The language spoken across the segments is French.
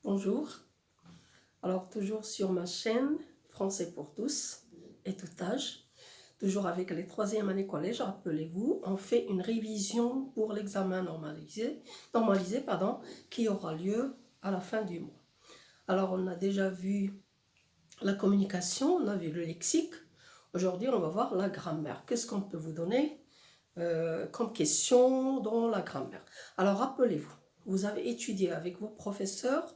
Bonjour, alors toujours sur ma chaîne Français pour tous et tout âge, toujours avec les 3e années collège, rappelez-vous, on fait une révision pour l'examen normalisé, qui aura lieu à la fin du mois. Alors on a déjà vu la communication, on a vu le lexique, aujourd'hui on va voir la grammaire. Qu'est-ce qu'on peut vous donner comme question dans la grammaire? Alors rappelez-vous, vous avez étudié avec vos professeurs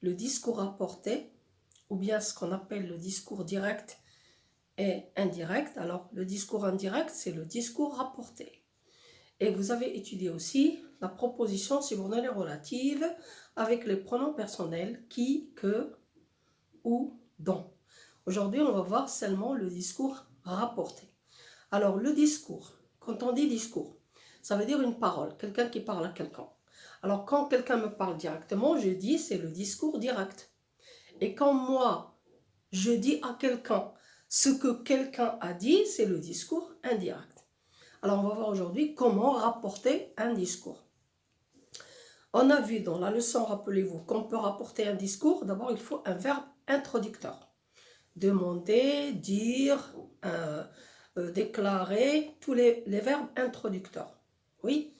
le discours rapporté, ou bien ce qu'on appelle le discours direct et indirect. Alors, le discours indirect, c'est le discours rapporté. Et vous avez étudié aussi la proposition subordonnée relative avec les pronoms personnels qui, que, ou, dont. Aujourd'hui, on va voir seulement le discours rapporté. Alors, le discours, quand on dit discours, ça veut dire une parole, quelqu'un qui parle à quelqu'un. Alors, quand quelqu'un me parle directement, je dis c'est le discours direct. Et quand moi, je dis à quelqu'un ce que quelqu'un a dit, c'est le discours indirect. Alors, on va voir aujourd'hui comment rapporter un discours. On a vu dans la leçon, rappelez-vous, qu'on peut rapporter un discours. D'abord, il faut un verbe introducteur. Demander, dire, déclarer, tous les verbes introducteurs. Oui.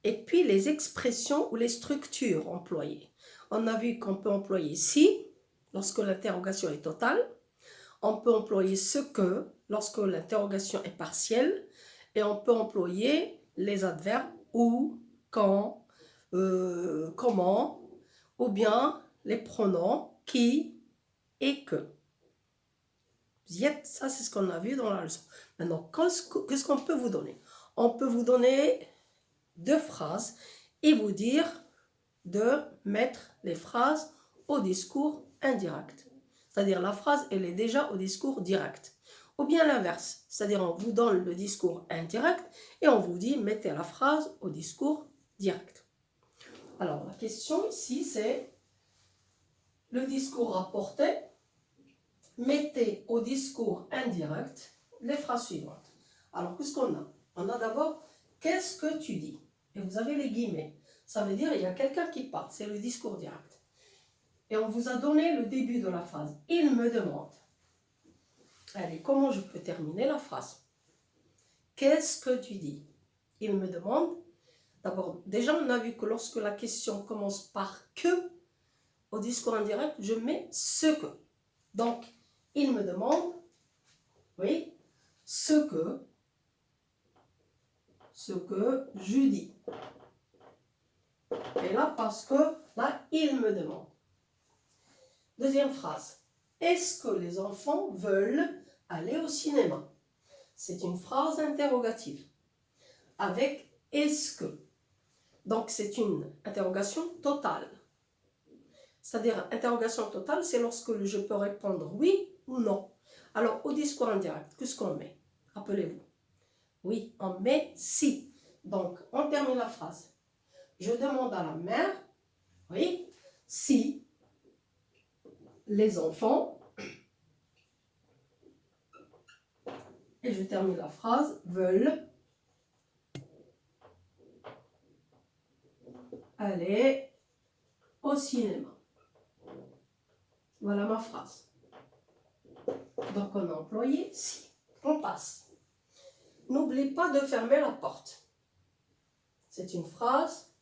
Et puis, les expressions ou les structures employées. On a vu qu'on peut employer si, lorsque l'interrogation est totale. On peut employer ce que lorsque l'interrogation est partielle. Et on peut employer les adverbes où, quand, comment, ou bien les pronoms qui et que. Ça, c'est ce qu'on a vu dans la leçon. Maintenant, qu'est-ce qu'on peut vous donner? On peut vous donner 2 phrases et vous dire de mettre les phrases au discours indirect. C'est-à-dire la phrase, elle est déjà au discours direct. Ou bien l'inverse, c'est-à-dire on vous donne le discours indirect et on vous dit mettez la phrase au discours direct. Alors la question ici c'est le discours rapporté, mettez au discours indirect les phrases suivantes. Alors qu'est-ce qu'on a? On a d'abord qu'est-ce que tu dis? Et vous avez les guillemets. Ça veut dire il y a quelqu'un qui parle, c'est le discours direct. Et on vous a donné le début de la phrase. Il me demande. Allez, comment je peux terminer la phrase? Qu'est-ce que tu dis? Il me demande. D'abord, déjà on a vu que lorsque la question commence par que, au discours indirect, je mets ce que. Donc, il me demande, oui, ce que je dis. Et là, parce que là, il me demande. Deuxième phrase. Est-ce que les enfants veulent aller au cinéma? C'est une phrase interrogative avec est-ce que. Donc, c'est une interrogation totale. C'est-à-dire, interrogation totale, c'est lorsque je peux répondre oui ou non. Alors, au discours indirect, qu'est-ce qu'on met? Rappelez-vous. Oui, on met si. Donc, on termine la phrase. Je demande à la mère, oui, si les enfants, et je termine la phrase, veulent aller au cinéma. Voilà ma phrase. Donc, on a employé si. On passe. N'oublie pas de fermer la porte. C'est une phrase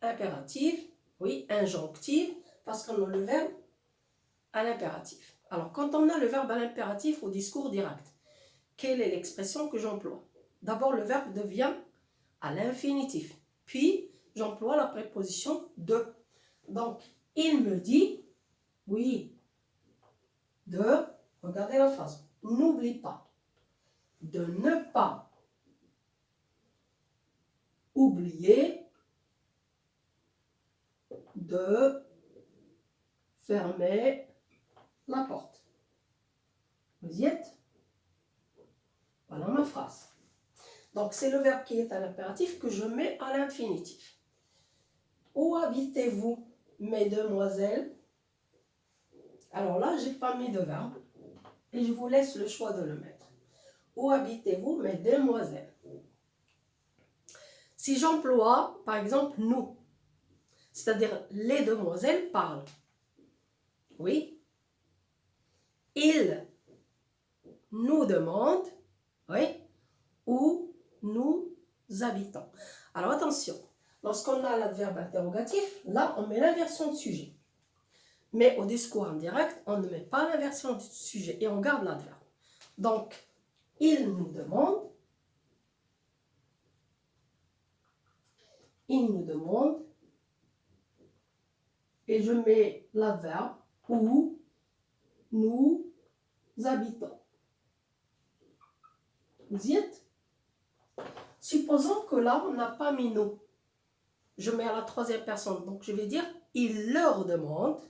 impérative, oui, injonctive, parce qu'on a le verbe à l'impératif. Alors, quand on a le verbe à l'impératif au discours direct, quelle est l'expression que j'emploie? D'abord, le verbe devient à l'infinitif. Puis, j'emploie la préposition de. Donc, il me dit, oui, regardez la phrase, n'oublie pas, de ne pas oublier de fermer la porte. Vous y êtes? Voilà ma phrase. Donc, c'est le verbe qui est à l'impératif que je mets à l'infinitif. Où habitez-vous, mesdemoiselles? Alors là, je n'ai pas mis de verbe et je vous laisse le choix de le mettre. Où habitez-vous, mesdemoiselles? Si j'emploie, par exemple, nous, C'est-à-dire, les demoiselles parlent. Oui. Ils nous demandent, oui, où nous habitons. Alors attention, lorsqu'on a l'adverbe interrogatif, là, on met l'inversion de sujet. Mais au discours indirect, on ne met pas l'inversion du sujet et on garde l'adverbe. Donc, ils nous demandent, et je mets l'adverbe où nous habitons. Vous y êtes? Supposons que là, on n'a pas mis nous. Je mets à la troisième personne. Donc, je vais dire, il leur demande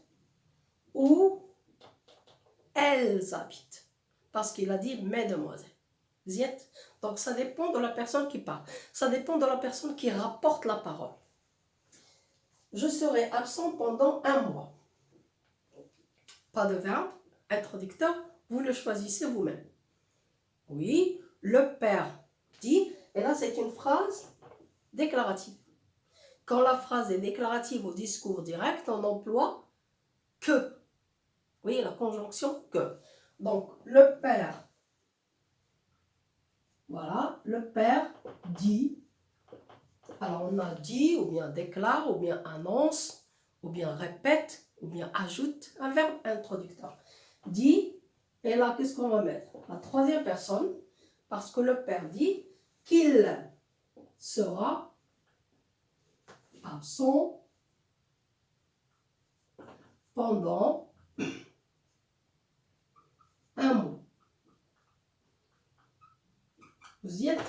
où elles habitent. Parce qu'il a dit mes demoiselles. Vous y êtes? Donc, ça dépend de la personne qui parle. Ça dépend de la personne qui rapporte la parole. Je serai absent pendant 1 mois. Pas de verbe, introducteur, vous le choisissez vous-même. Oui, le père dit, et là c'est une phrase déclarative. Quand la phrase est déclarative au discours direct, on emploie que. Oui, la conjonction que. Donc, le père, voilà, le père dit. Alors, on a dit, ou bien déclare, ou bien annonce, ou bien répète, ou bien ajoute un verbe introducteur. Dit, et là, qu'est-ce qu'on va mettre? La troisième personne, parce que le père dit qu'il sera absent pendant 1 mois. Vous y êtes?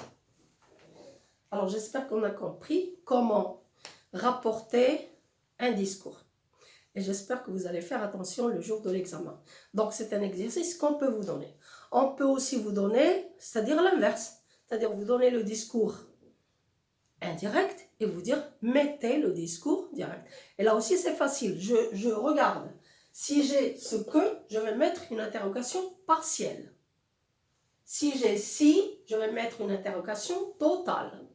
Alors, j'espère qu'on a compris comment rapporter un discours. Et j'espère que vous allez faire attention le jour de l'examen. Donc, c'est un exercice qu'on peut vous donner. On peut aussi vous donner, c'est-à-dire l'inverse. C'est-à-dire vous donner le discours indirect et vous dire, mettez le discours direct. Et là aussi, c'est facile. Je regarde. Si j'ai ce que, je vais mettre une interrogation partielle. Si j'ai si, je vais mettre une interrogation totale.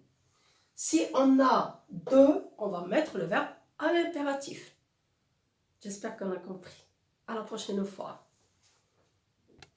Si on a de, on va mettre le verbe à l'impératif. J'espère qu'on a compris. À la prochaine fois.